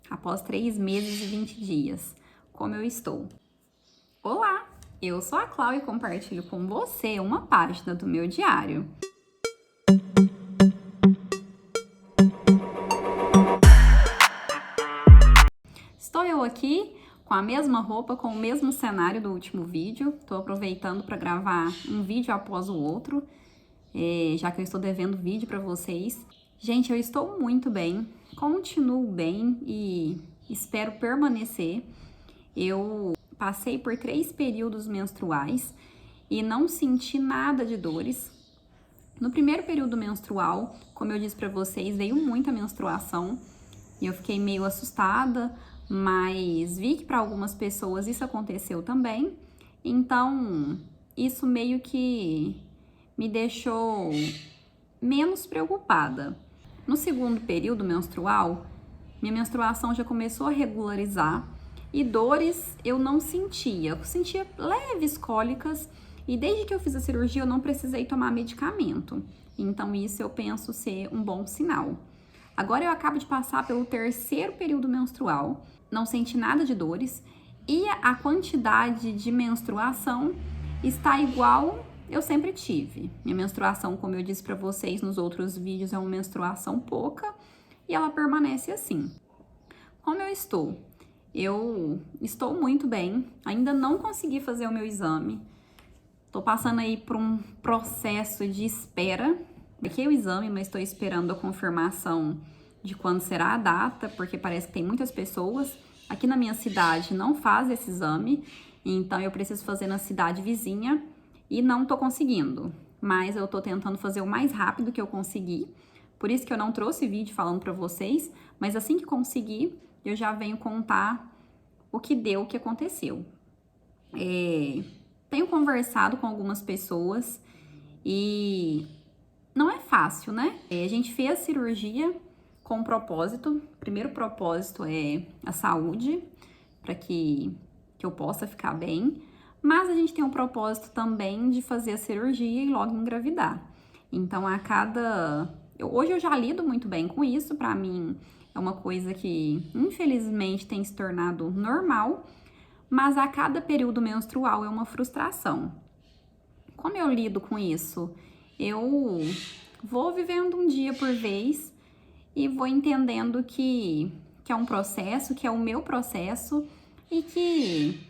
após 3 meses e 20 dias. Como eu estou? Olá, eu sou a Clau e compartilho com você uma página do meu diário. Estou eu aqui com a mesma roupa, com o mesmo cenário do último vídeo. Estou aproveitando para gravar um vídeo após o outro, já que eu estou devendo vídeo para vocês. Gente, eu estou muito bem, continuo bem e espero permanecer. Eu passei por 3 períodos menstruais e não senti nada de dores. No primeiro período menstrual, como eu disse para vocês, veio muita menstruação e eu fiquei meio assustada, mas vi que para algumas pessoas isso aconteceu também. Então, isso meio que me deixou menos preocupada. No segundo período menstrual, minha menstruação já começou a regularizar e dores eu não sentia. Eu sentia leves cólicas e desde que eu fiz a cirurgia eu não precisei tomar medicamento. Então isso eu penso ser um bom sinal. Agora eu acabo de passar pelo terceiro período menstrual, não senti nada de dores e a quantidade de menstruação está igual eu sempre tive. Minha menstruação, como eu disse para vocês nos outros vídeos, é uma menstruação pouca e ela permanece assim. Como eu estou? Eu estou muito bem, ainda não consegui fazer o meu exame. Tô passando aí por um processo de espera. Marquei o exame, mas estou esperando a confirmação de quando será a data, porque parece que tem muitas pessoas aqui na minha cidade não faz esse exame, então eu preciso fazer na cidade vizinha e não tô conseguindo. Mas eu tô tentando fazer o mais rápido que eu conseguir. Por isso que eu não trouxe vídeo falando para vocês, mas assim que conseguir, eu já venho contar o que deu, o que aconteceu. Tenho conversado com algumas pessoas e não é fácil, né? A gente fez a cirurgia com um propósito. O primeiro propósito é a saúde, para que eu possa ficar bem. Mas a gente tem um propósito também de fazer a cirurgia e logo engravidar. Então, hoje eu já lido muito bem com isso. Para mim, é uma coisa que, infelizmente, tem se tornado normal. Mas a cada período menstrual é uma frustração. Como eu lido com isso? Eu vou vivendo um dia por vez e vou entendendo que é um processo, que é o meu processo e que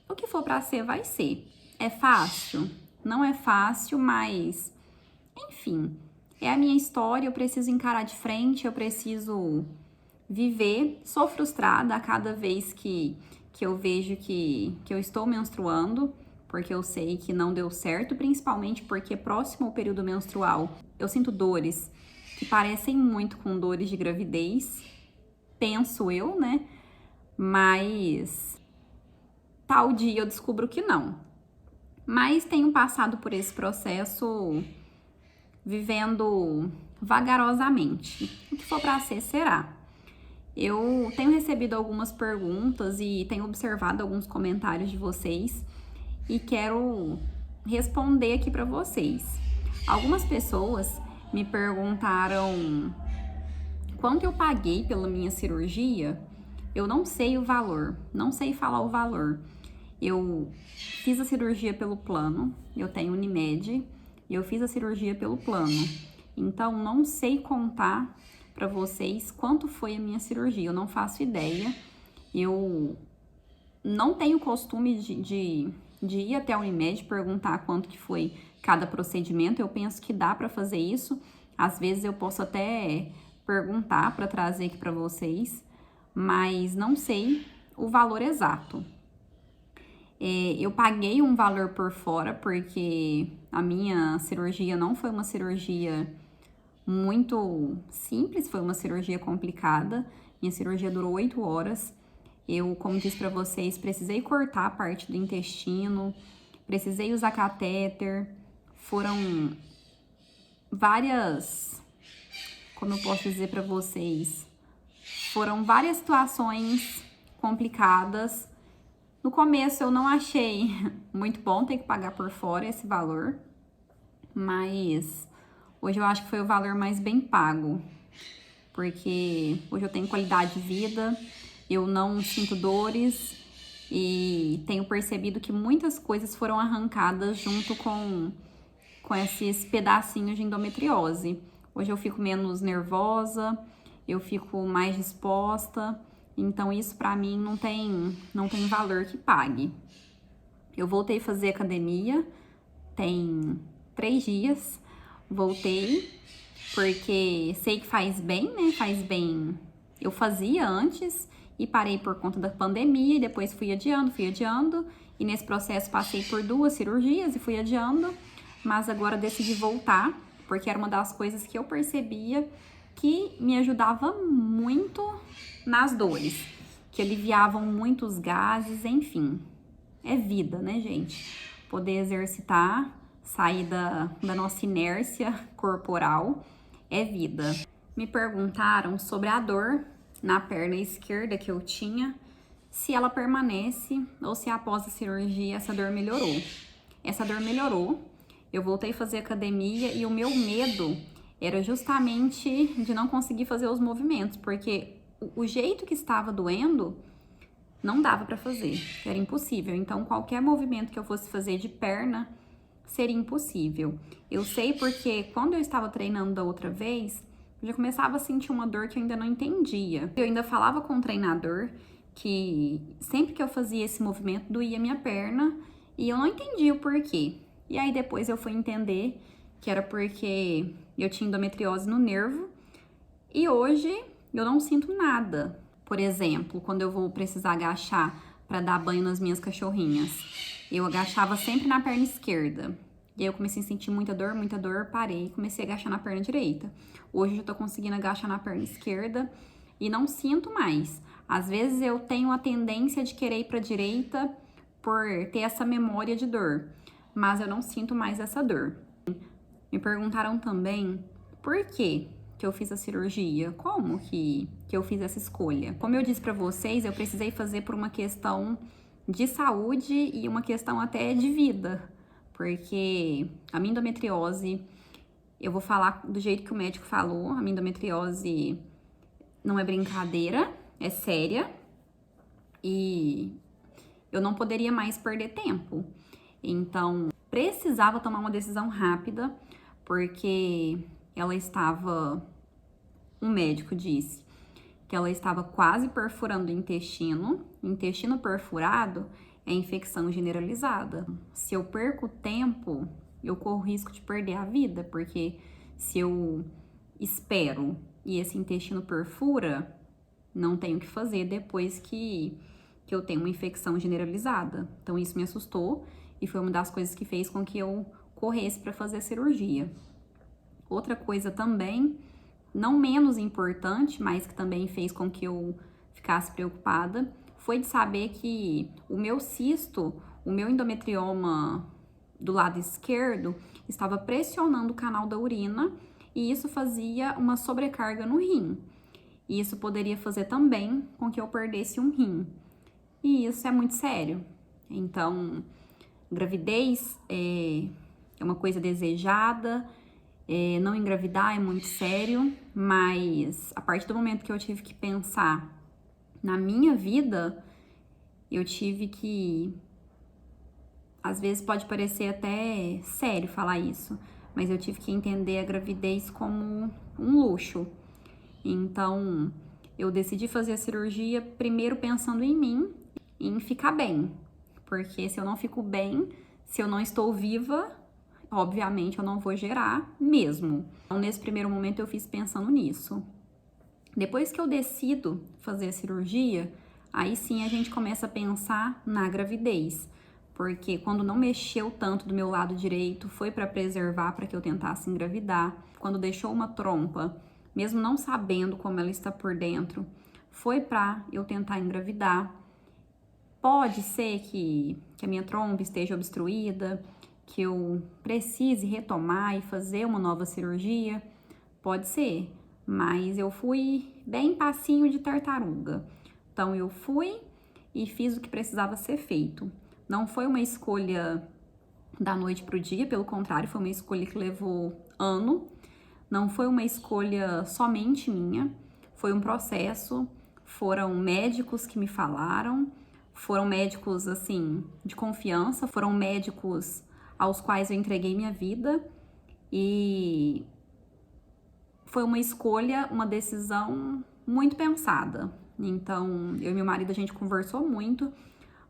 o que for para ser, vai ser. É fácil? Não é fácil, mas enfim, é a minha história, eu preciso encarar de frente, eu preciso viver. Sou frustrada a cada vez que eu vejo que eu estou menstruando, porque eu sei que não deu certo, principalmente porque próximo ao período menstrual eu sinto dores que parecem muito com dores de gravidez, penso eu, né? Mas tal dia eu descubro que não. Mas tenho passado por esse processo vivendo vagarosamente. O que for para ser, será. Eu tenho recebido algumas perguntas e tenho observado alguns comentários de vocês e quero responder aqui para vocês. Algumas pessoas me perguntaram quanto eu paguei pela minha cirurgia. Eu não sei o valor, não sei falar o valor. Eu fiz a cirurgia pelo plano, eu tenho Unimed e eu fiz a cirurgia pelo plano. Então, não sei contar para vocês quanto foi a minha cirurgia, eu não faço ideia. Eu não tenho costume de ir até a Unimed perguntar quanto que foi cada procedimento. Eu penso que dá para fazer isso. Às vezes eu posso até perguntar para trazer aqui para vocês, mas não sei o valor exato. Eu paguei um valor por fora porque a minha cirurgia não foi uma cirurgia muito simples, foi uma cirurgia complicada. Minha cirurgia durou 8 horas. Eu, como disse para vocês, precisei cortar a parte do intestino, precisei usar catéter. Foram várias, como eu posso dizer para vocês, foram várias situações complicadas. No começo eu não achei muito bom ter que pagar por fora esse valor, mas hoje eu acho que foi o valor mais bem pago, porque hoje eu tenho qualidade de vida, eu não sinto dores e tenho percebido que muitas coisas foram arrancadas junto com esses pedacinhos de endometriose. Hoje eu fico menos nervosa, eu fico mais disposta, então isso pra mim não tem valor que pague. Eu voltei a fazer academia, tem 3 dias, voltei, porque sei que faz bem, né? Faz bem. Eu fazia antes e parei por conta da pandemia e depois fui adiando. E nesse processo passei por 2 cirurgias e fui adiando, mas agora decidi voltar, porque era uma das coisas que eu percebia que me ajudava muito nas dores, que aliviavam muito os gases, enfim. É vida, né, gente? Poder exercitar, sair da nossa inércia corporal, é vida. Me perguntaram sobre a dor na perna esquerda que eu tinha, se ela permanece ou se após a cirurgia essa dor melhorou. Essa dor melhorou, eu voltei a fazer academia e o meu medo era justamente de não conseguir fazer os movimentos, porque o jeito que estava doendo não dava pra fazer, era impossível. Então, qualquer movimento que eu fosse fazer de perna seria impossível. Eu sei porque quando eu estava treinando da outra vez, eu já começava a sentir uma dor que eu ainda não entendia. Eu ainda falava com o treinador que sempre que eu fazia esse movimento doía minha perna e eu não entendia o porquê. E aí depois eu fui entender que era porque eu tinha endometriose no nervo e hoje eu não sinto nada. Por exemplo, quando eu vou precisar agachar para dar banho nas minhas cachorrinhas, eu agachava sempre na perna esquerda. E aí eu comecei a sentir muita dor, parei e comecei a agachar na perna direita. Hoje eu já tô conseguindo agachar na perna esquerda e não sinto mais. Às vezes eu tenho a tendência de querer ir pra direita por ter essa memória de dor, mas eu não sinto mais essa dor. Me perguntaram também por quê que eu fiz a cirurgia, como que eu fiz essa escolha. Como eu disse pra vocês, eu precisei fazer por uma questão de saúde e uma questão até de vida, porque a minha endometriose, eu vou falar do jeito que o médico falou, a minha endometriose não é brincadeira, é séria e eu não poderia mais perder tempo. Então, precisava tomar uma decisão rápida, porque um médico disse que ela estava quase perfurando o intestino. Intestino perfurado é infecção generalizada. Se eu perco tempo, eu corro risco de perder a vida, porque se eu espero e esse intestino perfura, não tenho o que fazer depois que eu tenho uma infecção generalizada. Então isso me assustou e foi uma das coisas que fez com que eu corresse para fazer a cirurgia. Outra coisa também, não menos importante, mas que também fez com que eu ficasse preocupada, foi de saber que o meu cisto, o meu endometrioma do lado esquerdo, estava pressionando o canal da urina e isso fazia uma sobrecarga no rim. E isso poderia fazer também com que eu perdesse um rim. E isso é muito sério. Então, gravidez é uma coisa desejada, não engravidar é muito sério, mas a partir do momento que eu tive que pensar na minha vida, eu tive que... Às vezes pode parecer até sério falar isso, mas eu tive que entender a gravidez como um luxo. Então, eu decidi fazer a cirurgia primeiro pensando em mim, em ficar bem. Porque se eu não fico bem, se eu não estou viva, obviamente eu não vou gerar mesmo. Então, nesse primeiro momento eu fiz pensando nisso. Depois que eu decido fazer a cirurgia, aí sim a gente começa a pensar na gravidez. Porque quando não mexeu tanto do meu lado direito, foi para preservar, para que eu tentasse engravidar. Quando deixou uma trompa, mesmo não sabendo como ela está por dentro, foi para eu tentar engravidar. Pode ser que a minha trompa esteja obstruída, que eu precise retomar e fazer uma nova cirurgia. Pode ser, mas eu fui bem passinho de tartaruga. Então eu fui e fiz o que precisava ser feito. Não foi uma escolha da noite pro dia, pelo contrário, foi uma escolha que levou ano. Não foi uma escolha somente minha, foi um processo, foram médicos que me falaram, foram médicos, assim, de confiança, foram médicos aos quais eu entreguei minha vida e foi uma escolha, uma decisão muito pensada. Então, eu e meu marido, a gente conversou muito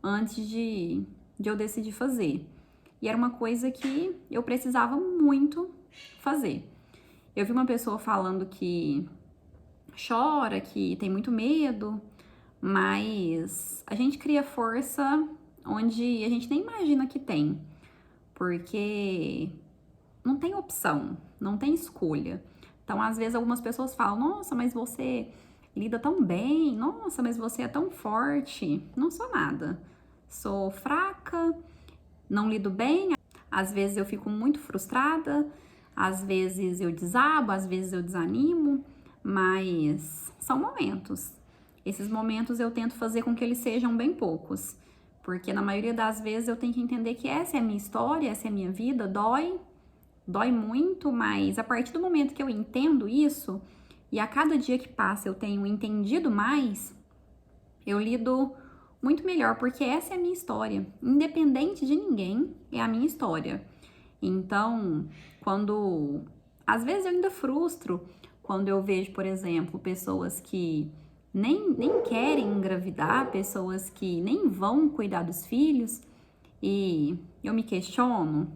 antes de eu decidir fazer. E era uma coisa que eu precisava muito fazer. Eu vi uma pessoa falando que chora, que tem muito medo, mas a gente cria força onde a gente nem imagina que tem, porque não tem opção, não tem escolha. Então, às vezes, algumas pessoas falam: nossa, mas você lida tão bem, nossa, mas você é tão forte. Não sou nada. Sou fraca, não lido bem, às vezes eu fico muito frustrada, às vezes eu desabo, às vezes eu desanimo, mas são momentos. Esses momentos eu tento fazer com que eles sejam bem poucos, porque na maioria das vezes eu tenho que entender que essa é a minha história, essa é a minha vida, dói muito, mas a partir do momento que eu entendo isso, e a cada dia que passa eu tenho entendido mais, eu lido muito melhor, porque essa é a minha história. Independente de ninguém, é a minha história. Então, às vezes eu ainda frustro quando eu vejo, por exemplo, pessoas que nem querem engravidar, pessoas que nem vão cuidar dos filhos, e eu me questiono.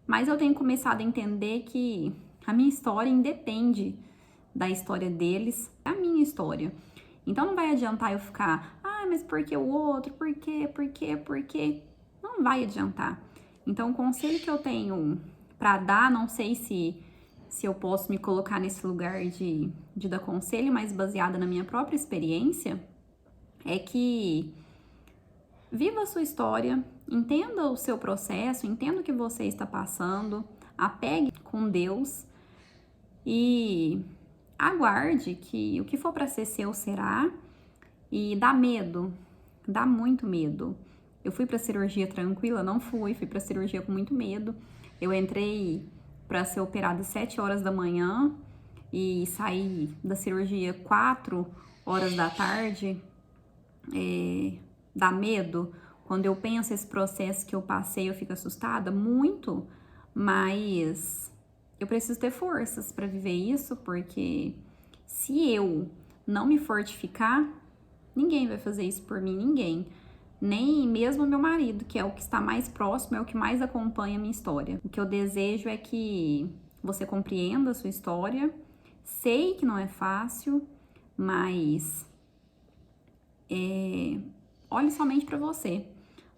Mas eu tenho começado a entender que a minha história independe da história deles, é a minha história. Então não vai adiantar eu ficar, mas por que o outro? Por quê? Não vai adiantar. Então o conselho que eu tenho para dar, não sei se eu posso me colocar nesse lugar de dar conselho, mas baseada na minha própria experiência, é que viva a sua história, entenda o seu processo, entenda o que você está passando, apegue com Deus e aguarde que o que for para ser seu será. E dá medo, dá muito medo. Eu fui para cirurgia tranquila? Não fui para cirurgia com muito medo. Eu entrei para ser operada às 7 horas da manhã e saí da cirurgia 4 horas da tarde. Dá medo. Quando eu penso esse processo que eu passei, eu fico assustada muito, mas eu preciso ter forças para viver isso, porque se eu não me fortificar, ninguém vai fazer isso por mim, ninguém. Nem mesmo meu marido, que é o que está mais próximo, é o que mais acompanha a minha história. O que eu desejo é que você compreenda a sua história. Sei que não é fácil, mas olhe somente para você.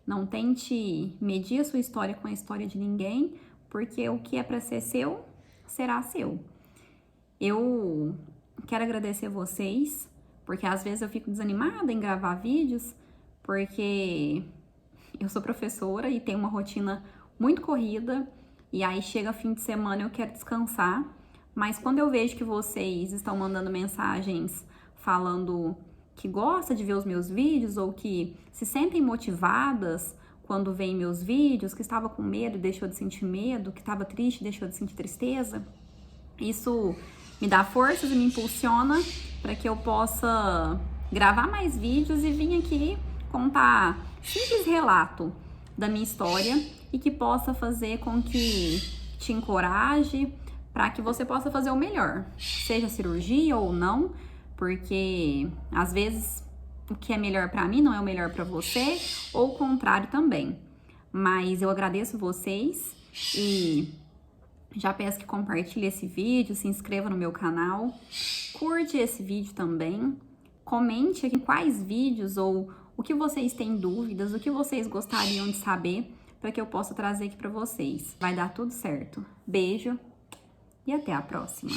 Não tente medir a sua história com a história de ninguém, porque o que é para ser seu, será seu. Eu quero agradecer vocês, porque às vezes eu fico desanimada em gravar vídeos, porque eu sou professora e tenho uma rotina muito corrida, e aí chega fim de semana eu quero descansar, mas quando eu vejo que vocês estão mandando mensagens falando que gosta de ver os meus vídeos ou que se sentem motivadas quando veem meus vídeos, que estava com medo e deixou de sentir medo, que estava triste e deixou de sentir tristeza, isso me dá forças e me impulsiona para que eu possa gravar mais vídeos e vir aqui contar simples relato da minha história e que possa fazer com que te encoraje para que você possa fazer o melhor, seja cirurgia ou não, porque às vezes o que é melhor para mim não é o melhor para você, ou o contrário também. Mas eu agradeço vocês e já peço que compartilhe esse vídeo, se inscreva no meu canal, curte esse vídeo também, comente aqui quais vídeos ou o que vocês têm dúvidas, o que vocês gostariam de saber para que eu possa trazer aqui para vocês. Vai dar tudo certo. Beijo e até a próxima.